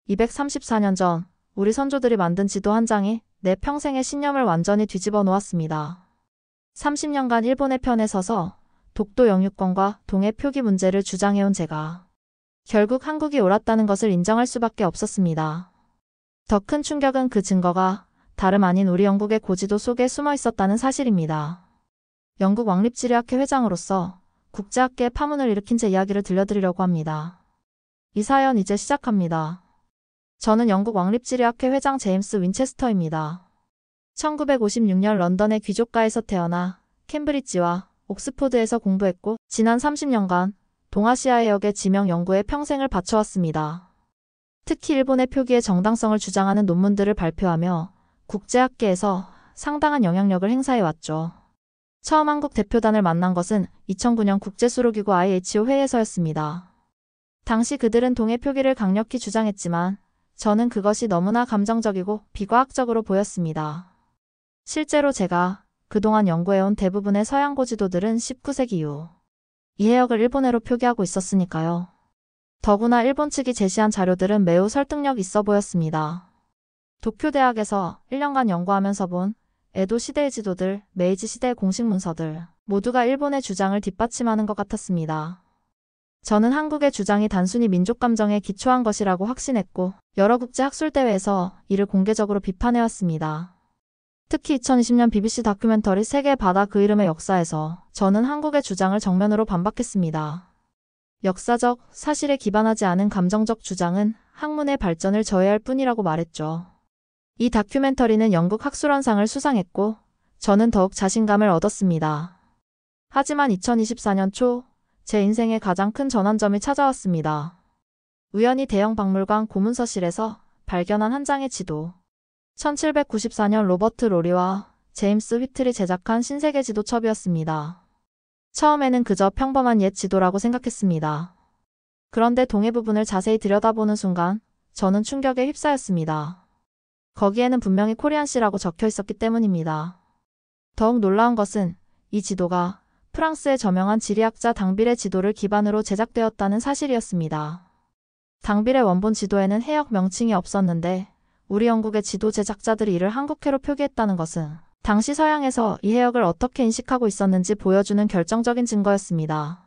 234년 전 우리 선조들이 만든 지도 한 장이 내 평생의 신념을 완전히 뒤집어 놓았습니다. 30년간 일본의 편에 서서 독도 영유권과 동해 표기 문제를 주장해온 제가 결국 한국이 옳았다는 것을 인정할 수밖에 없었습니다. 더 큰 충격은 그 증거가 다름 아닌 우리 영국의 고지도 속에 숨어 있었다는 사실입니다. 영국 왕립지리학회 회장으로서 국제학계의 파문을 일으킨 제 이야기를 들려드리려고 합니다. 이 사연 이제 시작합니다. 저는 영국 왕립지리학회 회장 제임스 윈체스터입니다. 1956년 런던의 귀족가에서 태어나 캠브리지와 옥스포드에서 공부했고 지난 30년간 동아시아 해역의 지명 연구에 평생을 바쳐왔습니다. 특히 일본의 표기의 정당성을 주장하는 논문들을 발표하며 국제학계에서 상당한 영향력을 행사해왔죠. 처음 한국 대표단을 만난 것은 2009년 국제수로기구 IHO 회의에서였습니다. 당시 그들은 동해 표기를 강력히 주장했지만 저는 그것이 너무나 감정적이고 비과학적으로 보였습니다. 실제로 제가 그동안 연구해온 대부분의 서양 고지도들은 19세기 이후 이 해역을 일본해로 표기하고 있었으니까요. 더구나 일본 측이 제시한 자료들은 매우 설득력 있어 보였습니다. 도쿄대학에서 1년간 연구하면서 본 에도 시대의 지도들, 메이지 시대의 공식 문서들 모두가 일본의 주장을 뒷받침하는 것 같았습니다. 저는 한국의 주장이 단순히 민족 감정에 기초한 것이라고 확신했고 여러 국제 학술대회에서 이를 공개적으로 비판해왔습니다. 특히 2020년 BBC 다큐멘터리 세계의 바다 그 이름의 역사에서 저는 한국의 주장을 정면으로 반박했습니다. 역사적, 사실에 기반하지 않은 감정적 주장은 학문의 발전을 저해할 뿐이라고 말했죠. 이 다큐멘터리는 영국 학술원상을 수상했고 저는 더욱 자신감을 얻었습니다. 하지만 2024년 초 제 인생의 가장 큰 전환점이 찾아왔습니다. 우연히 대형 박물관 고문서실에서 발견한 한 장의 지도. 1794년 로버트 로리와 제임스 휘틀이 제작한 신세계 지도첩이었습니다. 처음에는 그저 평범한 옛 지도라고 생각했습니다. 그런데 동해 부분을 자세히 들여다보는 순간 저는 충격에 휩싸였습니다. 거기에는 분명히 코리안시라고 적혀 있었기 때문입니다. 더욱 놀라운 것은 이 지도가 프랑스의 저명한 지리학자 당빌의 지도를 기반으로 제작되었다는 사실이었습니다. 당빌의 원본 지도에는 해역 명칭이 없었는데 우리 영국의 지도 제작자들이 이를 한국해로 표기했다는 것은 당시 서양에서 이 해역을 어떻게 인식하고 있었는지 보여주는 결정적인 증거였습니다.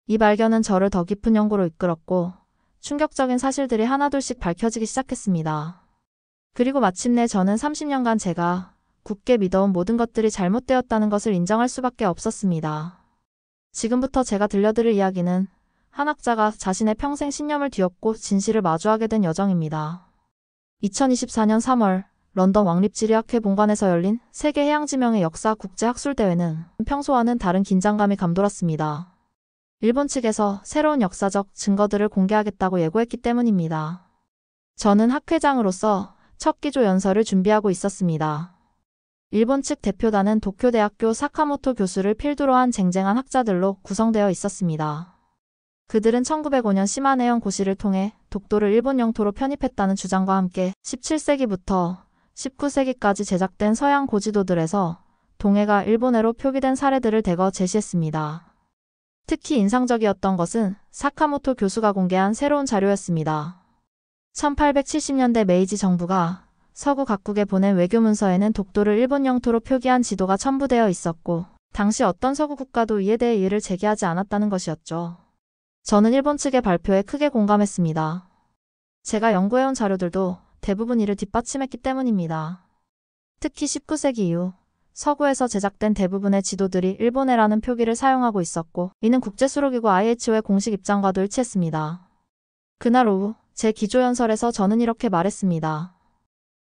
이 발견은 저를 더 깊은 연구로 이끌었고 충격적인 사실들이 하나둘씩 밝혀지기 시작했습니다. 그리고 마침내 저는 30년간 제가 굳게 믿어온 모든 것들이 잘못되었다는 것을 인정할 수밖에 없었습니다. 지금부터 제가 들려드릴 이야기는 한 학자가 자신의 평생 신념을 뒤엎고 진실을 마주하게 된 여정입니다. 2024년 3월 런던 왕립지리학회 본관에서 열린 세계해양지명의 역사 국제학술대회는 평소와는 다른 긴장감이 감돌았습니다. 일본 측에서 새로운 역사적 증거들을 공개하겠다고 예고했기 때문입니다. 저는 학회장으로서 첫 기조 연설을 준비하고 있었습니다. 일본 측 대표단은 도쿄대학교 사카모토 교수를 필두로 한 쟁쟁한 학자들로 구성되어 있었습니다. 그들은 1905년 시마네현 고시를 통해 독도를 일본 영토로 편입했다는 주장과 함께 17세기부터 19세기까지 제작된 서양 고지도들에서 동해가 일본해로 표기된 사례들을 대거 제시했습니다. 특히 인상적이었던 것은 사카모토 교수가 공개한 새로운 자료였습니다. 1870년대 메이지 정부가 서구 각국에 보낸 외교문서에는 독도를 일본 영토로 표기한 지도가 첨부되어 있었고 당시 어떤 서구 국가도 이에 대해 이의를 제기하지 않았다는 것이었죠. 저는 일본 측의 발표에 크게 공감했습니다. 제가 연구해온 자료들도 대부분 이를 뒷받침했기 때문입니다. 특히 19세기 이후 서구에서 제작된 대부분의 지도들이 일본해라는 표기를 사용하고 있었고 이는 국제수로기구 IHO의 공식 입장과도 일치했습니다. 그날 오후 제 기조연설에서 저는 이렇게 말했습니다.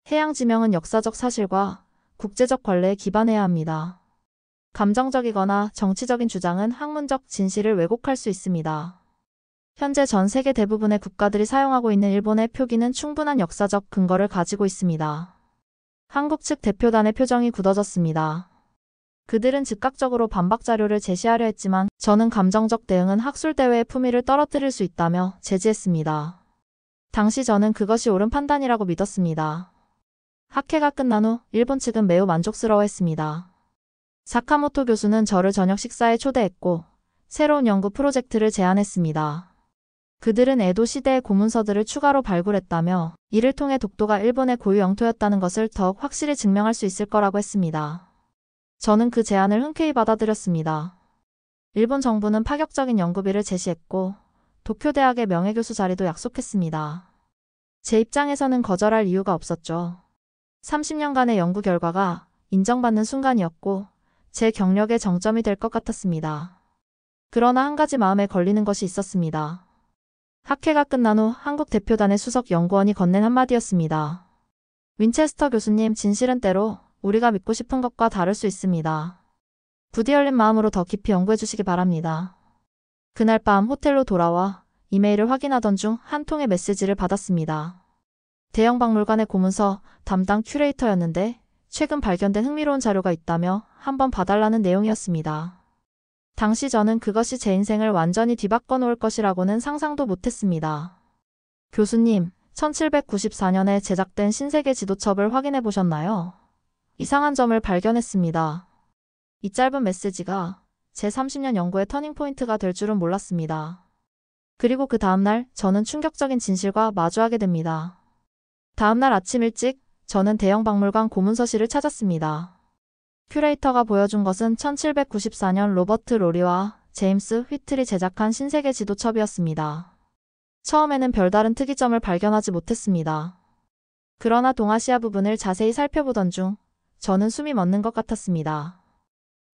해양지명은 역사적 사실과 국제적 관례에 기반해야 합니다. 감정적이거나 정치적인 주장은 학문적 진실을 왜곡할 수 있습니다. 현재 전 세계 대부분의 국가들이 사용하고 있는 일본의 표기는 충분한 역사적 근거를 가지고 있습니다. 한국 측 대표단의 표정이 굳어졌습니다. 그들은 즉각적으로 반박 자료를 제시하려 했지만 저는 감정적 대응은 학술대회의 품위를 떨어뜨릴 수 있다며 제지했습니다. 당시 저는 그것이 옳은 판단이라고 믿었습니다. 학회가 끝난 후 일본 측은 매우 만족스러워했습니다. 사카모토 교수는 저를 저녁 식사에 초대했고 새로운 연구 프로젝트를 제안했습니다. 그들은 에도 시대의 고문서들을 추가로 발굴했다며 이를 통해 독도가 일본의 고유 영토였다는 것을 더욱 확실히 증명할 수 있을 거라고 했습니다. 저는 그 제안을 흔쾌히 받아들였습니다. 일본 정부는 파격적인 연구비를 제시했고 도쿄대학의 명예교수 자리도 약속했습니다. 제 입장에서는 거절할 이유가 없었죠. 30년간의 연구 결과가 인정받는 순간이었고 제 경력의 정점이 될 것 같았습니다. 그러나 한 가지 마음에 걸리는 것이 있었습니다. 학회가 끝난 후 한국 대표단의 수석 연구원이 건넨 한마디였습니다. 윈체스터 교수님, 진실은 때로 우리가 믿고 싶은 것과 다를 수 있습니다. 부디 열린 마음으로 더 깊이 연구해 주시기 바랍니다. 그날 밤 호텔로 돌아와 이메일을 확인하던 중 한 통의 메시지를 받았습니다. 대형 박물관의 고문서 담당 큐레이터였는데 최근 발견된 흥미로운 자료가 있다며 한번 봐달라는 내용이었습니다. 당시 저는 그것이 제 인생을 완전히 뒤바꿔 놓을 것이라고는 상상도 못했습니다. 교수님, 1794년에 제작된 신세계 지도첩을 확인해 보셨나요? 이상한 점을 발견했습니다. 이 짧은 메시지가 제 30년 연구의 터닝포인트가 될 줄은 몰랐습니다. 그리고 그 다음날 저는 충격적인 진실과 마주하게 됩니다. 다음날 아침 일찍 저는 대형 박물관 고문서실을 찾았습니다. 큐레이터가 보여준 것은 1794년 로버트 로리와 제임스 휘틀이 제작한 신세계 지도첩이었습니다. 처음에는 별다른 특이점을 발견하지 못했습니다. 그러나 동아시아 부분을 자세히 살펴보던 중 저는 숨이 멎는 것 같았습니다.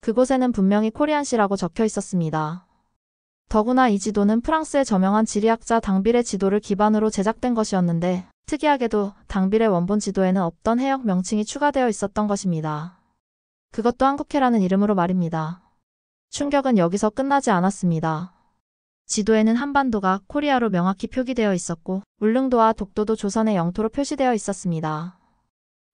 그곳에는 분명히 코리안시라고 적혀 있었습니다. 더구나 이 지도는 프랑스의 저명한 지리학자 당빌의 지도를 기반으로 제작된 것이었는데 특이하게도 당빌의 원본 지도에는 없던 해역 명칭이 추가되어 있었던 것입니다. 그것도 한국해라는 이름으로 말입니다. 충격은 여기서 끝나지 않았습니다. 지도에는 한반도가 코리아로 명확히 표기되어 있었고 울릉도와 독도도 조선의 영토로 표시되어 있었습니다.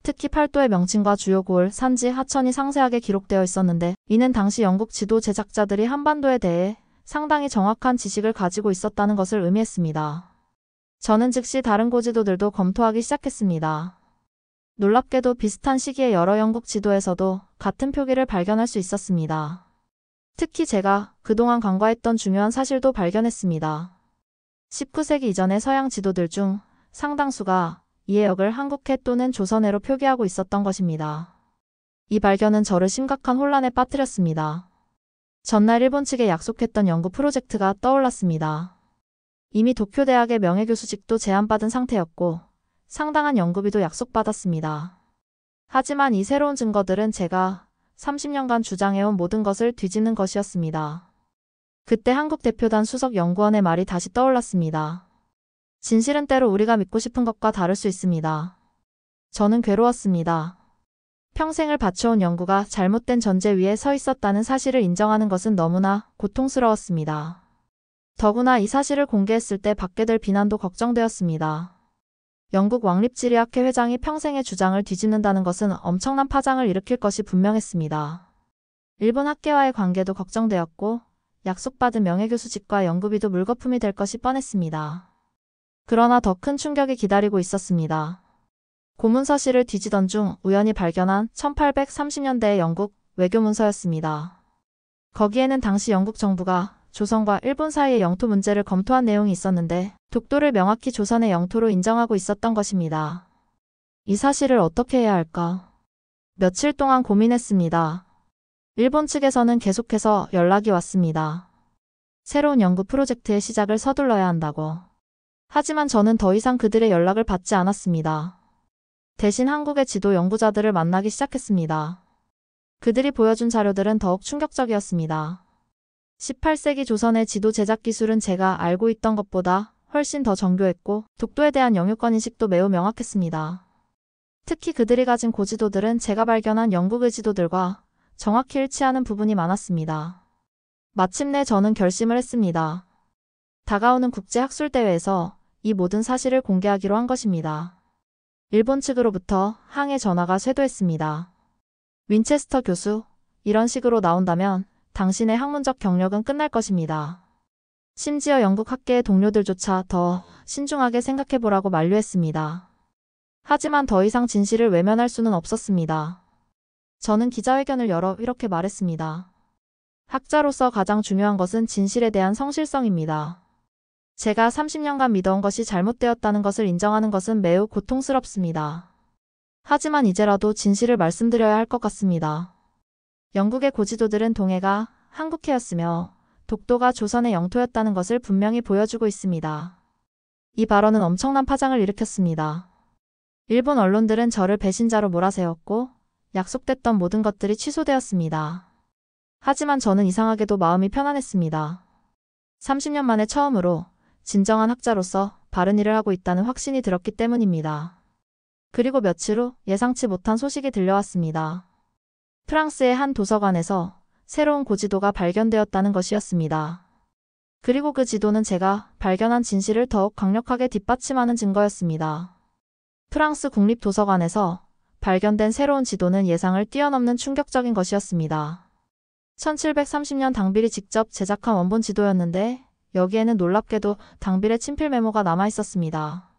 특히 팔도의 명칭과 주요 고을, 산지, 하천이 상세하게 기록되어 있었는데 이는 당시 영국 지도 제작자들이 한반도에 대해 상당히 정확한 지식을 가지고 있었다는 것을 의미했습니다. 저는 즉시 다른 고지도들도 검토하기 시작했습니다. 놀랍게도 비슷한 시기에 여러 영국 지도에서도 같은 표기를 발견할 수 있었습니다. 특히 제가 그동안 간과했던 중요한 사실도 발견했습니다. 19세기 이전의 서양 지도들 중 상당수가 이 해역을 한국해 또는 조선해로 표기하고 있었던 것입니다. 이 발견은 저를 심각한 혼란에 빠뜨렸습니다. 전날 일본 측에 약속했던 연구 프로젝트가 떠올랐습니다. 이미 도쿄대학의 명예교수직도 제안받은 상태였고 상당한 연구비도 약속받았습니다. 하지만 이 새로운 증거들은 제가 30년간 주장해온 모든 것을 뒤집는 것이었습니다. 그때 한국 대표단 수석 연구원의 말이 다시 떠올랐습니다. 진실은 때로 우리가 믿고 싶은 것과 다를 수 있습니다. 저는 괴로웠습니다. 평생을 바쳐온 연구가 잘못된 전제 위에 서 있었다는 사실을 인정하는 것은 너무나 고통스러웠습니다. 더구나 이 사실을 공개했을 때 받게 될 비난도 걱정되었습니다. 영국 왕립지리학회 회장이 평생의 주장을 뒤집는다는 것은 엄청난 파장을 일으킬 것이 분명했습니다. 일본 학계와의 관계도 걱정되었고 약속받은 명예교수직과 연구비도 물거품이 될 것이 뻔했습니다. 그러나 더 큰 충격이 기다리고 있었습니다. 고문서실을 뒤지던 중 우연히 발견한 1830년대의 영국 외교문서였습니다. 거기에는 당시 영국 정부가 조선과 일본 사이의 영토 문제를 검토한 내용이 있었는데 독도를 명확히 조선의 영토로 인정하고 있었던 것입니다. 이 사실을 어떻게 해야 할까? 며칠 동안 고민했습니다. 일본 측에서는 계속해서 연락이 왔습니다. 새로운 연구 프로젝트의 시작을 서둘러야 한다고. 하지만 저는 더 이상 그들의 연락을 받지 않았습니다. 대신 한국의 지도 연구자들을 만나기 시작했습니다. 그들이 보여준 자료들은 더욱 충격적이었습니다. 18세기 조선의 지도 제작 기술은 제가 알고 있던 것보다 훨씬 더 정교했고 독도에 대한 영유권 인식도 매우 명확했습니다. 특히 그들이 가진 고지도들은 제가 발견한 영국의 지도들과 정확히 일치하는 부분이 많았습니다. 마침내 저는 결심을 했습니다. 다가오는 국제학술대회에서 이 모든 사실을 공개하기로 한 것입니다. 일본 측으로부터 항해 전화가 쇄도했습니다. 윈체스터 교수, 이런 식으로 나온다면 당신의 학문적 경력은 끝날 것입니다. 심지어 영국 학계의 동료들조차 더 신중하게 생각해보라고 만류했습니다. 하지만 더 이상 진실을 외면할 수는 없었습니다. 저는 기자회견을 열어 이렇게 말했습니다. 학자로서 가장 중요한 것은 진실에 대한 성실성입니다. 제가 30년간 믿어온 것이 잘못되었다는 것을 인정하는 것은 매우 고통스럽습니다. 하지만 이제라도 진실을 말씀드려야 할 것 같습니다. 영국의 고지도들은 동해가 한국해였으며 독도가 조선의 영토였다는 것을 분명히 보여주고 있습니다. 이 발언은 엄청난 파장을 일으켰습니다. 일본 언론들은 저를 배신자로 몰아세웠고 약속됐던 모든 것들이 취소되었습니다. 하지만 저는 이상하게도 마음이 편안했습니다. 30년 만에 처음으로 진정한 학자로서 바른 일을 하고 있다는 확신이 들었기 때문입니다. 그리고 며칠 후 예상치 못한 소식이 들려왔습니다. 프랑스의 한 도서관에서 새로운 고지도가 발견되었다는 것이었습니다. 그리고 그 지도는 제가 발견한 진실을 더욱 강력하게 뒷받침하는 증거였습니다. 프랑스 국립도서관에서 발견된 새로운 지도는 예상을 뛰어넘는 충격적인 것이었습니다. 1730년 당빌이 직접 제작한 원본 지도였는데 여기에는 놀랍게도 당빌의 친필 메모가 남아있었습니다.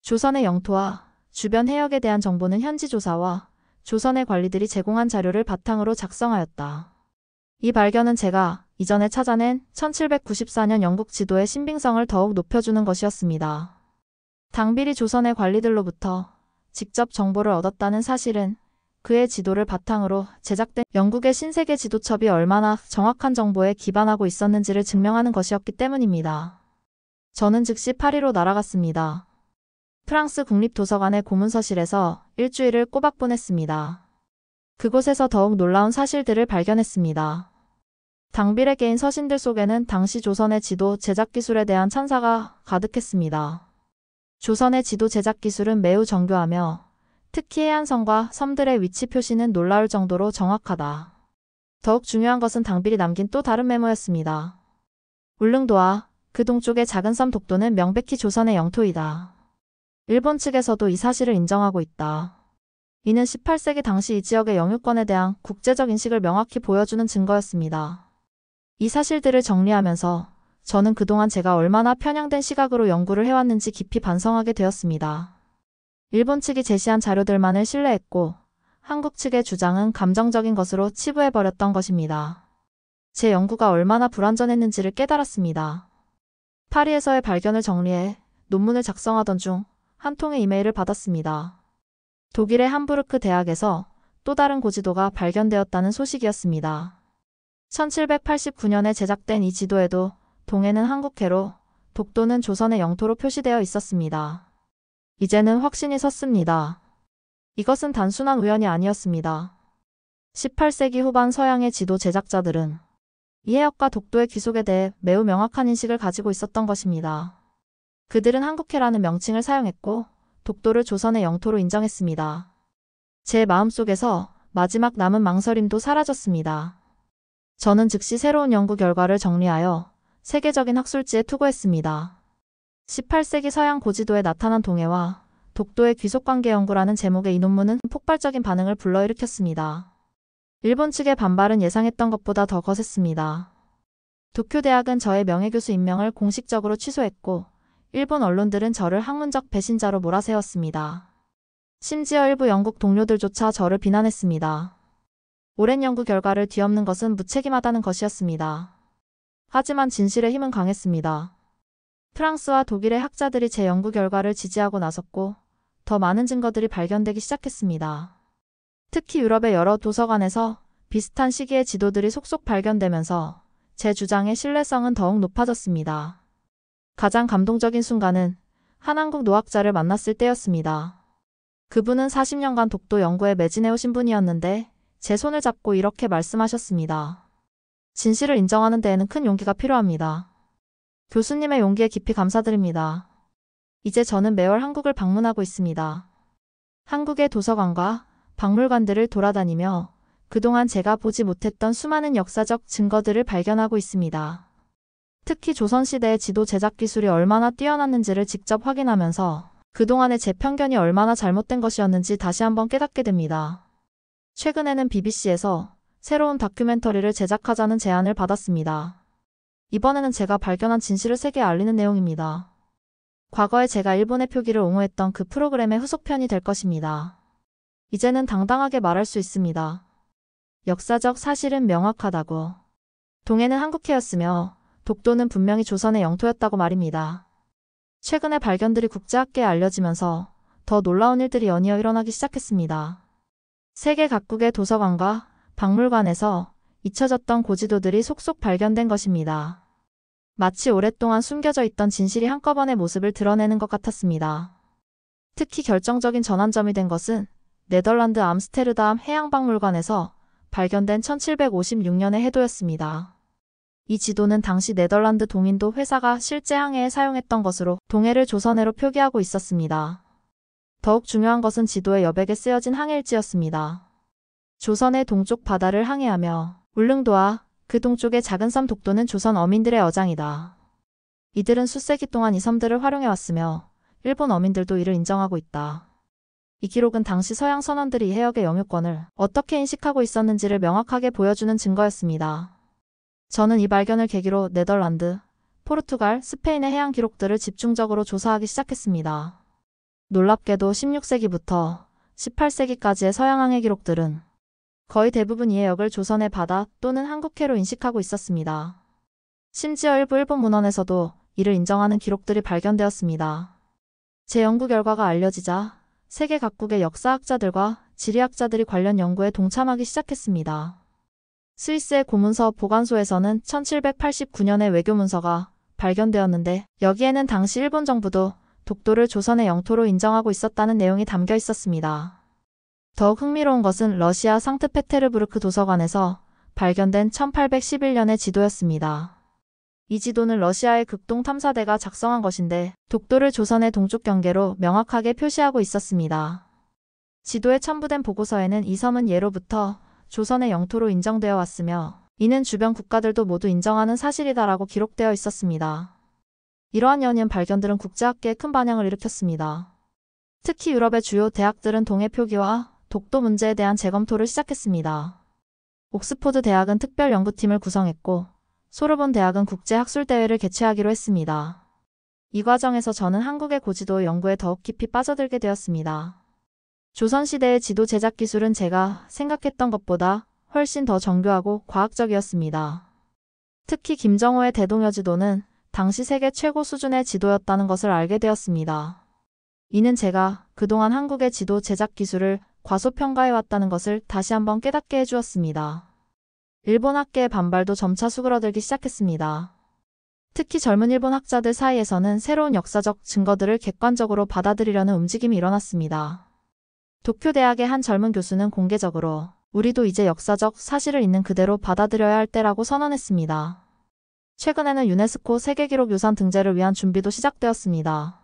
조선의 영토와 주변 해역에 대한 정보는 현지 조사와 조선의 관리들이 제공한 자료를 바탕으로 작성하였다. 이 발견은 제가 이전에 찾아낸 1794년 영국 지도의 신빙성을 더욱 높여주는 것이었습니다. 당빌이 조선의 관리들로부터 직접 정보를 얻었다는 사실은 그의 지도를 바탕으로 제작된 영국의 신세계 지도첩이 얼마나 정확한 정보에 기반하고 있었는지를 증명하는 것이었기 때문입니다. 저는 즉시 파리로 날아갔습니다. 프랑스 국립도서관의 고문서실에서 일주일을 꼬박 보냈습니다. 그곳에서 더욱 놀라운 사실들을 발견했습니다. 당빌에 개인 서신들 속에는 당시 조선의 지도 제작 기술에 대한 찬사가 가득했습니다. 조선의 지도 제작 기술은 매우 정교하며 특히 해안선과 섬들의 위치 표시는 놀라울 정도로 정확하다. 더욱 중요한 것은 당빌이 남긴 또 다른 메모였습니다. 울릉도와 그 동쪽의 작은 섬 독도는 명백히 조선의 영토이다. 일본 측에서도 이 사실을 인정하고 있다. 이는 18세기 당시 이 지역의 영유권에 대한 국제적 인식을 명확히 보여주는 증거였습니다. 이 사실들을 정리하면서 저는 그동안 제가 얼마나 편향된 시각으로 연구를 해왔는지 깊이 반성하게 되었습니다. 일본 측이 제시한 자료들만을 신뢰했고 한국 측의 주장은 감정적인 것으로 치부해버렸던 것입니다. 제 연구가 얼마나 불완전했는지를 깨달았습니다. 파리에서의 발견을 정리해 논문을 작성하던 중 한 통의 이메일을 받았습니다. 독일의 함부르크 대학에서 또 다른 고지도가 발견되었다는 소식이었습니다. 1789년에 제작된 이 지도에도 동해는 한국해로 독도는 조선의 영토로 표시되어 있었습니다. 이제는 확신이 섰습니다. 이것은 단순한 우연이 아니었습니다. 18세기 후반 서양의 지도 제작자들은 이 해역과 독도의 귀속에 대해 매우 명확한 인식을 가지고 있었던 것입니다. 그들은 한국해라는 명칭을 사용했고 독도를 조선의 영토로 인정했습니다. 제 마음속에서 마지막 남은 망설임도 사라졌습니다. 저는 즉시 새로운 연구 결과를 정리하여 세계적인 학술지에 투고했습니다. 18세기 서양 고지도에 나타난 동해와 독도의 귀속관계 연구라는 제목의 이 논문은 폭발적인 반응을 불러일으켰습니다. 일본 측의 반발은 예상했던 것보다 더 거셌습니다. 도쿄대학은 저의 명예교수 임명을 공식적으로 취소했고 일본 언론들은 저를 학문적 배신자로 몰아세웠습니다. 심지어 일부 영국 동료들조차 저를 비난했습니다. 오랜 연구 결과를 뒤엎는 것은 무책임하다는 것이었습니다. 하지만 진실의 힘은 강했습니다. 프랑스와 독일의 학자들이 제 연구 결과를 지지하고 나섰고 더 많은 증거들이 발견되기 시작했습니다. 특히 유럽의 여러 도서관에서 비슷한 시기의 지도들이 속속 발견되면서 제 주장의 신뢰성은 더욱 높아졌습니다. 가장 감동적인 순간은 한 한국 노학자를 만났을 때였습니다. 그분은 40년간 독도 연구에 매진해오신 분이었는데 제 손을 잡고 이렇게 말씀하셨습니다. 진실을 인정하는 데에는 큰 용기가 필요합니다. 교수님의 용기에 깊이 감사드립니다. 이제 저는 매월 한국을 방문하고 있습니다. 한국의 도서관과 박물관들을 돌아다니며 그동안 제가 보지 못했던 수많은 역사적 증거들을 발견하고 있습니다. 특히 조선시대의 지도 제작 기술이 얼마나 뛰어났는지를 직접 확인하면서 그동안의 제 편견이 얼마나 잘못된 것이었는지 다시 한번 깨닫게 됩니다. 최근에는 BBC에서 새로운 다큐멘터리를 제작하자는 제안을 받았습니다. 이번에는 제가 발견한 진실을 세계에 알리는 내용입니다. 과거에 제가 일본의 표기를 옹호했던 그 프로그램의 후속편이 될 것입니다. 이제는 당당하게 말할 수 있습니다. 역사적 사실은 명확하다고. 동해는 한국해였으며 독도는 분명히 조선의 영토였다고 말입니다. 최근에 발견들이 국제학계에 알려지면서 더 놀라운 일들이 연이어 일어나기 시작했습니다. 세계 각국의 도서관과 박물관에서 잊혀졌던 고지도들이 속속 발견된 것입니다. 마치 오랫동안 숨겨져 있던 진실이 한꺼번에 모습을 드러내는 것 같았습니다. 특히 결정적인 전환점이 된 것은 네덜란드 암스테르담 해양박물관에서 발견된 1756년의 해도였습니다. 이 지도는 당시 네덜란드 동인도 회사가 실제 항해에 사용했던 것으로 동해를 조선해로 표기하고 있었습니다. 더욱 중요한 것은 지도의 여백에 쓰여진 항해일지였습니다. 조선의 동쪽 바다를 항해하며 울릉도와 그 동쪽의 작은 섬 독도는 조선 어민들의 어장이다. 이들은 수세기 동안 이 섬들을 활용해왔으며 일본 어민들도 이를 인정하고 있다. 이 기록은 당시 서양 선원들이 이 해역의 영유권을 어떻게 인식하고 있었는지를 명확하게 보여주는 증거였습니다. 저는 이 발견을 계기로 네덜란드, 포르투갈, 스페인의 해양 기록들을 집중적으로 조사하기 시작했습니다. 놀랍게도 16세기부터 18세기까지의 서양 항해 기록들은 거의 대부분 이 해역을 조선의 바다 또는 한국해로 인식하고 있었습니다. 심지어 일부 일본 문헌에서도 이를 인정하는 기록들이 발견되었습니다. 제 연구 결과가 알려지자 세계 각국의 역사학자들과 지리학자들이 관련 연구에 동참하기 시작했습니다. 스위스의 고문서 보관소에서는 1789년에 외교문서가 발견되었는데 여기에는 당시 일본 정부도 독도를 조선의 영토로 인정하고 있었다는 내용이 담겨 있었습니다. 더욱 흥미로운 것은 러시아 상트페테르부르크 도서관에서 발견된 1811년의 지도였습니다. 이 지도는 러시아의 극동 탐사대가 작성한 것인데 독도를 조선의 동쪽 경계로 명확하게 표시하고 있었습니다. 지도에 첨부된 보고서에는 이 섬은 예로부터 조선의 영토로 인정되어 왔으며 이는 주변 국가들도 모두 인정하는 사실이다라고 기록되어 있었습니다. 이러한 연이은 발견들은 국제학계에 큰 반향을 일으켰습니다. 특히 유럽의 주요 대학들은 동해 표기와 독도 문제에 대한 재검토를 시작했습니다. 옥스포드 대학은 특별 연구팀을 구성했고 소르본 대학은 국제학술대회를 개최하기로 했습니다. 이 과정에서 저는 한국의 고지도 연구에 더욱 깊이 빠져들게 되었습니다. 조선시대의 지도 제작 기술은 제가 생각했던 것보다 훨씬 더 정교하고 과학적이었습니다. 특히 김정호의 대동여지도는 당시 세계 최고 수준의 지도였다는 것을 알게 되었습니다. 이는 제가 그동안 한국의 지도 제작 기술을 과소평가해왔다는 것을 다시 한번 깨닫게 해주었습니다. 일본 학계의 반발도 점차 수그러들기 시작했습니다. 특히 젊은 일본 학자들 사이에서는 새로운 역사적 증거들을 객관적으로 받아들이려는 움직임이 일어났습니다. 도쿄대학의 한 젊은 교수는 공개적으로 우리도 이제 역사적 사실을 있는 그대로 받아들여야 할 때라고 선언했습니다. 최근에는 유네스코 세계기록유산 등재를 위한 준비도 시작되었습니다.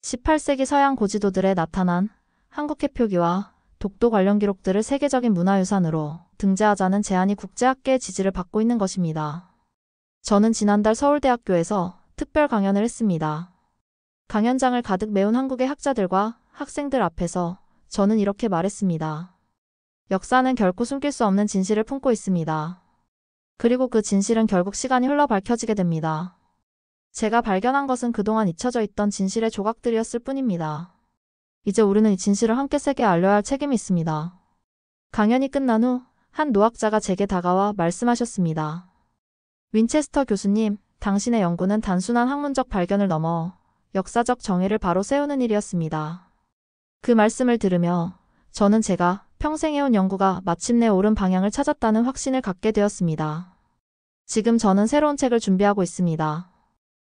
18세기 서양 고지도들에 나타난 한국해 표기와 독도 관련 기록들을 세계적인 문화유산으로 등재하자는 제안이 국제학계의 지지를 받고 있는 것입니다. 저는 지난달 서울대학교에서 특별 강연을 했습니다. 강연장을 가득 메운 한국의 학자들과 학생들 앞에서 저는 이렇게 말했습니다. 역사는 결코 숨길 수 없는 진실을 품고 있습니다. 그리고 그 진실은 결국 시간이 흘러 밝혀지게 됩니다. 제가 발견한 것은 그동안 잊혀져 있던 진실의 조각들이었을 뿐입니다. 이제 우리는 이 진실을 함께 세계에 알려야 할 책임이 있습니다. 강연이 끝난 후 한 노학자가 제게 다가와 말씀하셨습니다. 윈체스터 교수님, 당신의 연구는 단순한 학문적 발견을 넘어 역사적 정의를 바로 세우는 일이었습니다. 그 말씀을 들으며 저는 제가 평생 해온 연구가 마침내 옳은 방향을 찾았다는 확신을 갖게 되었습니다. 지금 저는 새로운 책을 준비하고 있습니다.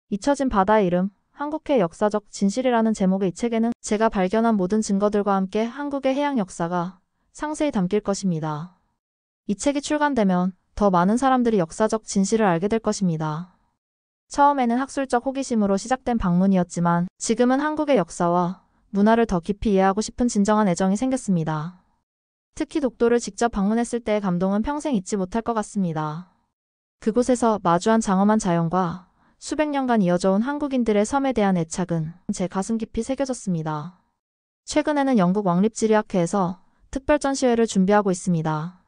잊혀진 바다의 이름, 한국해 역사적 진실이라는 제목의 이 책에는 제가 발견한 모든 증거들과 함께 한국의 해양 역사가 상세히 담길 것입니다. 이 책이 출간되면 더 많은 사람들이 역사적 진실을 알게 될 것입니다. 처음에는 학술적 호기심으로 시작된 방문이었지만 지금은 한국의 역사와 문화를 더 깊이 이해하고 싶은 진정한 애정이 생겼습니다. 특히 독도를 직접 방문했을 때의 감동은 평생 잊지 못할 것 같습니다. 그곳에서 마주한 장엄한 자연과 수백 년간 이어져 온 한국인들의 섬에 대한 애착은 제 가슴 깊이 새겨졌습니다. 최근에는 영국 왕립지리학회에서 특별 전시회를 준비하고 있습니다.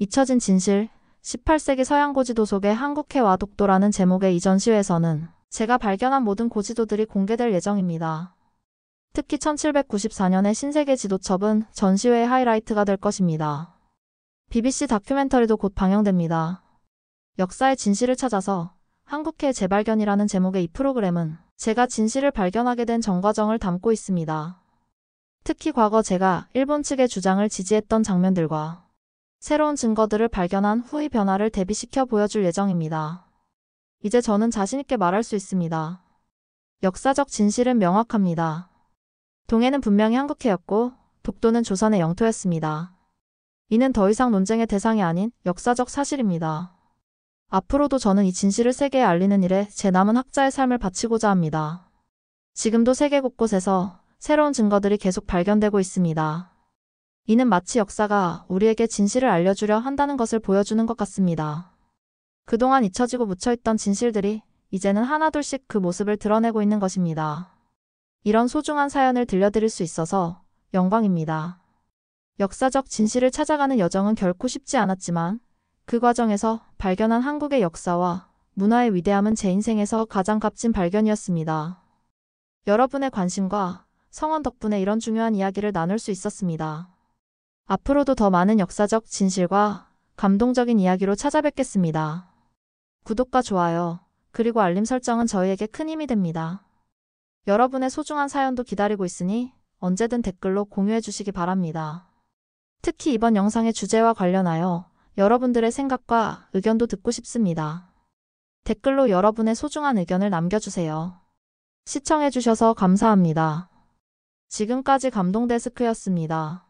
잊혀진 진실, 18세기 서양 고지도 속의 한국해와 독도라는 제목의 이 전시회에서는 제가 발견한 모든 고지도들이 공개될 예정입니다. 특히 1794년의 신세계 지도첩은 전시회의 하이라이트가 될 것입니다. BBC 다큐멘터리도 곧 방영됩니다. 역사의 진실을 찾아서 한국해 재발견이라는 제목의 이 프로그램은 제가 진실을 발견하게 된 전과정을 담고 있습니다. 특히 과거 제가 일본 측의 주장을 지지했던 장면들과 새로운 증거들을 발견한 후의 변화를 대비시켜 보여줄 예정입니다. 이제 저는 자신있게 말할 수 있습니다. 역사적 진실은 명확합니다. 동해는 분명히 한국해였고 독도는 조선의 영토였습니다. 이는 더 이상 논쟁의 대상이 아닌 역사적 사실입니다. 앞으로도 저는 이 진실을 세계에 알리는 일에 제 남은 학자의 삶을 바치고자 합니다. 지금도 세계 곳곳에서 새로운 증거들이 계속 발견되고 있습니다. 이는 마치 역사가 우리에게 진실을 알려주려 한다는 것을 보여주는 것 같습니다. 그동안 잊혀지고 묻혀있던 진실들이 이제는 하나둘씩 그 모습을 드러내고 있는 것입니다. 이런 소중한 사연을 들려드릴 수 있어서 영광입니다. 역사적 진실을 찾아가는 여정은 결코 쉽지 않았지만 그 과정에서 발견한 한국의 역사와 문화의 위대함은 제 인생에서 가장 값진 발견이었습니다. 여러분의 관심과 성원 덕분에 이런 중요한 이야기를 나눌 수 있었습니다. 앞으로도 더 많은 역사적 진실과 감동적인 이야기로 찾아뵙겠습니다. 구독과 좋아요, 그리고 알림 설정은 저희에게 큰 힘이 됩니다. 여러분의 소중한 사연도 기다리고 있으니 언제든 댓글로 공유해 주시기 바랍니다. 특히 이번 영상의 주제와 관련하여 여러분들의 생각과 의견도 듣고 싶습니다. 댓글로 여러분의 소중한 의견을 남겨주세요. 시청해주셔서 감사합니다. 지금까지 감동데스크였습니다.